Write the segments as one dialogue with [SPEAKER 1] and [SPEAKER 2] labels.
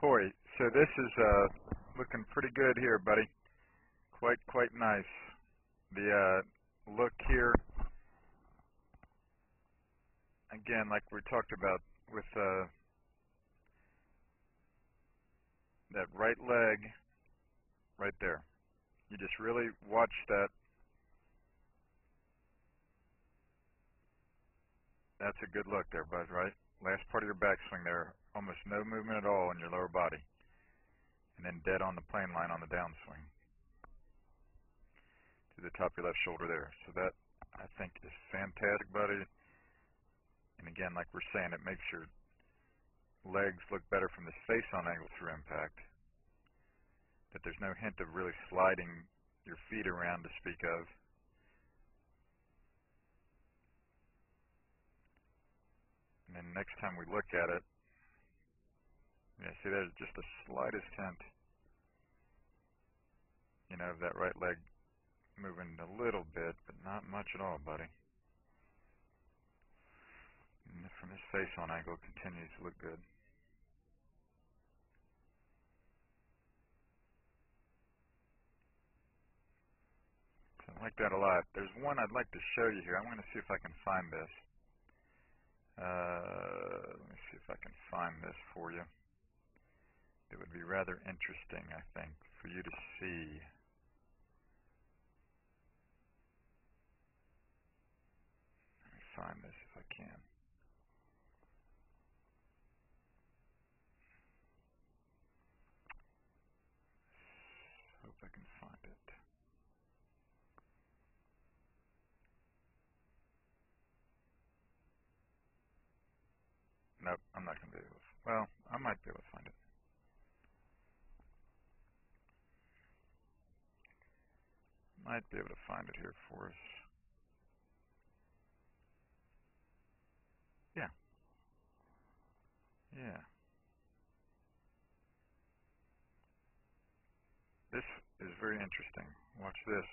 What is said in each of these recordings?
[SPEAKER 1] Corey, so this is looking pretty good here, buddy. Quite nice. The look here, again, like we talked about with that right leg right there. You just really watch that. That's a good look there, bud, right? Last part of your backswing there, almost no movement at all in your lower body. And then dead on the plane line on the downswing to the top of your left shoulder there. So that, I think, is fantastic, buddy. And again, like we're saying, it makes your legs look better from this face-on angle through impact. That there's no hint of really sliding your feet around to speak of. And then next time we look at it, yeah, see there's just the slightest hint, you know, of that right leg moving a little bit, but not much at all, buddy. And from his face-on angle, it continues to look good. So I like that a lot. There's one I'd like to show you here. I'm going to see if I can find this. Let me see if I can find this for you. It would be rather interesting, I think, for you to see. Let me find this if I can. Hope I can find it. Nope, I'm not going to be able to. Well, I might be able to find it. Might be able to find it here for us. Yeah. Yeah. This is very interesting. Watch this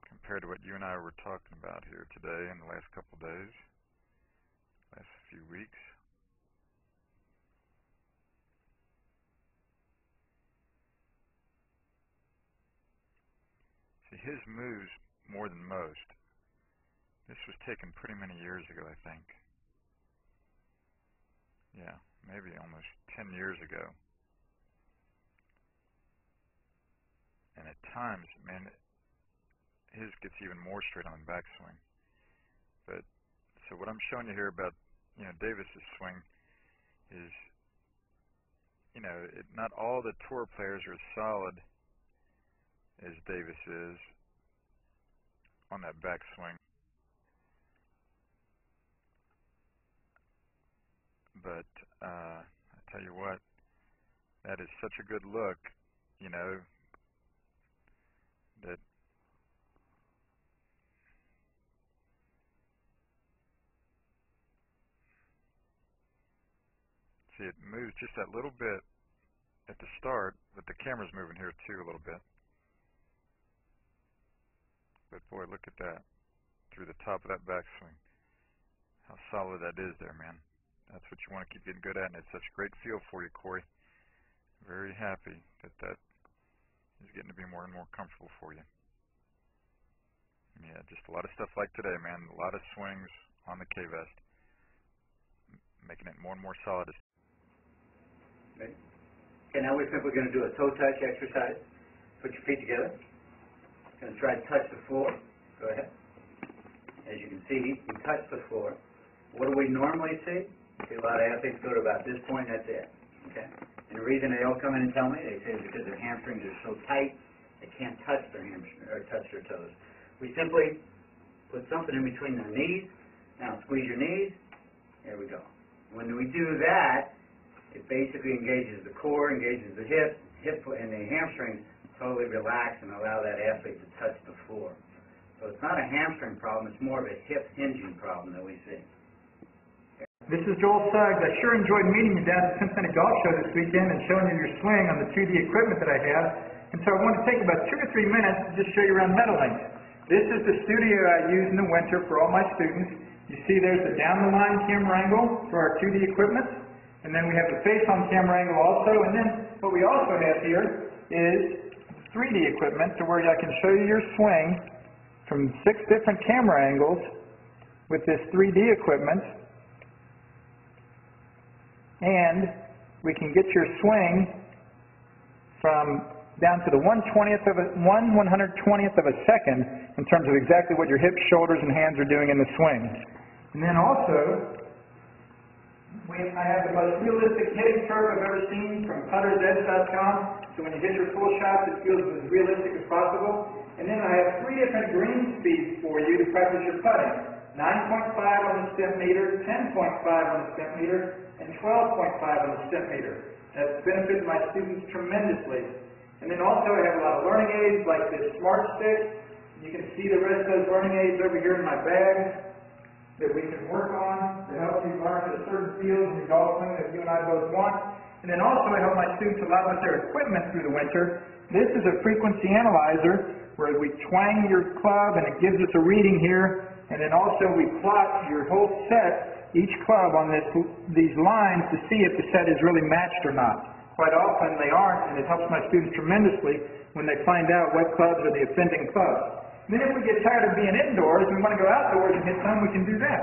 [SPEAKER 1] compared to what you and I were talking about here today in the last couple of days, last few weeks. See, his moves more than most. This was taken pretty many years ago, I think. Yeah, maybe almost 10 years ago. And at times, man, his gets even more straight on the backswing. But so what I'm showing you here about, you know, Davis's swing is, you know, not all the tour players are as solid as Davis is on that backswing. But I tell you what, that is such a good look, you know, that see, it moves just that little bit at the start, but the camera's moving here too a little bit. But boy, look at that, through the top of that backswing. How solid that is there, man. That's what you want to keep getting good at, and it's such a great feel for you, Corey. Very happy that that is getting to be more and more comfortable for you. And yeah, just a lot of stuff like today, man. A lot of swings on the K-Vest, making it more and more solid.
[SPEAKER 2] Okay. Okay, now we're simply going to do a toe touch exercise. Put your feet together. Going to try to touch the floor. Go ahead. As you can see, we touch the floor. What do we normally see? See, a lot of athletes go to about this point, that's it. Okay? And the reason they all come in and tell me, they say it's because their hamstrings are so tight, they can't touch their hamstrings or touch their toes. We simply put something in between their knees. Now squeeze your knees. There we go. When we do that, it basically engages the core, engages the hip and the hamstrings totally relax and allow that athlete to touch the floor. So it's not a hamstring problem, it's more of a hip hinging problem that we see.
[SPEAKER 3] This is Joel Suggs. I sure enjoyed meeting you down at the Cincinnati Golf Show this weekend and showing you your swing on the 2D equipment that I have. And so I want to take about 2 to 3 minutes to just show you around Meadowlink. This is the studio I use in the winter for all my students. You see there's the down-the-line camera angle for our 2D equipment. And then we have the face on camera angle also, and then what we also have here is 3D equipment to where I can show you your swing from 6 different camera angles with this 3D equipment, and we can get your swing from down to the 1/120th of a second in terms of exactly what your hips, shoulders, and hands are doing in the swing. And then also, I have the most realistic hitting curve I've ever seen from puttersedge.com, so when you hit your full shots, it feels as realistic as possible. And then I have 3 different green speeds for you to practice your putting. 9.5 on the step meter, 10.5 on the step meter, and 12.5 on the step meter. That's benefited my students tremendously. And then also I have a lot of learning aids like this Smart Stick. You can see the rest of those learning aids over here in my bag that we can work on to help you learn at a certain field in the golf swing that you and I both want. And then also I help my students a lot with their equipment through the winter. This is a frequency analyzer where we twang your club and it gives us a reading here. And then also we plot your whole set, each club on these lines to see if the set is really matched or not. Quite often they aren't, and it helps my students tremendously when they find out what clubs are the offending clubs. And then if we get tired of being indoors and we want to go outdoors and hit some, we can do that.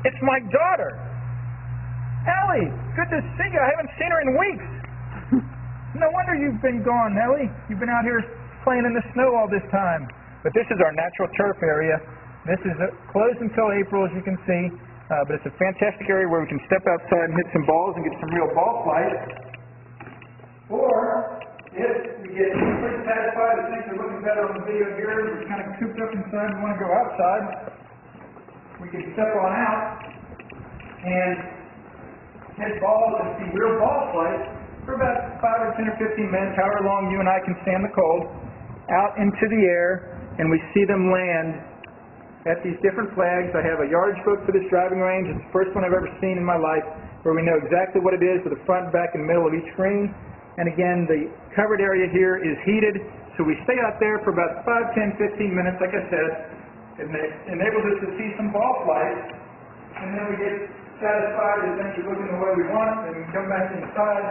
[SPEAKER 3] It's my daughter. Ellie, good to see you. I haven't seen her in weeks. No wonder you've been gone, Ellie. You've been out here playing in the snow all this time. But this is our natural turf area. This is closed until April, as you can see. But it's a fantastic area where we can step outside and hit some balls and get some real ball flight. Or, if we get pretty satisfied and things are looking better on the video here, we're kind of cooped up inside and want to go outside, we can step on out and hit balls and see real ball flight for about 5 or 10 or 15 minutes, however long you and I can stand the cold, out into the air, and we see them land at these different flags. I have a yardage book for this driving range. It's the first one I've ever seen in my life where we know exactly what it is with the front, back, and middle of each green. And again, the covered area here is heated, so we stay out there for about 5, 10, 15 minutes, like I said. It enables us to see some ball flight, and then we get satisfied that things are looking the way we want, and we come back inside,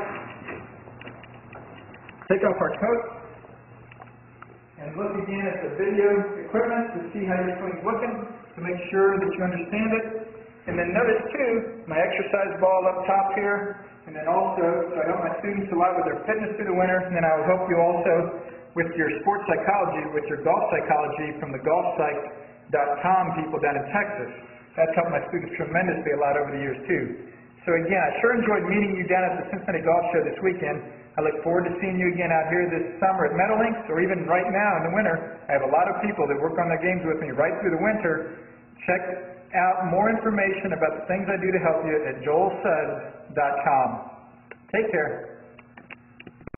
[SPEAKER 3] take off our coat, and look again at the video equipment to see how your swing's looking, to make sure that you understand it. And then notice too, my exercise ball up top here, and then also, so I help my students a lot with their fitness through the winter, and then I will help you also with your sports psychology, with your golf psychology from the golfpsych.com people down in Texas. That's helped my students tremendously a lot over the years too. So again, I sure enjoyed meeting you down at the Cincinnati Golf Show this weekend. I look forward to seeing you again out here this summer at Meadowlinks, or even right now in the winter. I have a lot of people that work on their games with me right through the winter. Check out more information about the things I do to help you at joelsuggs.com. Take care.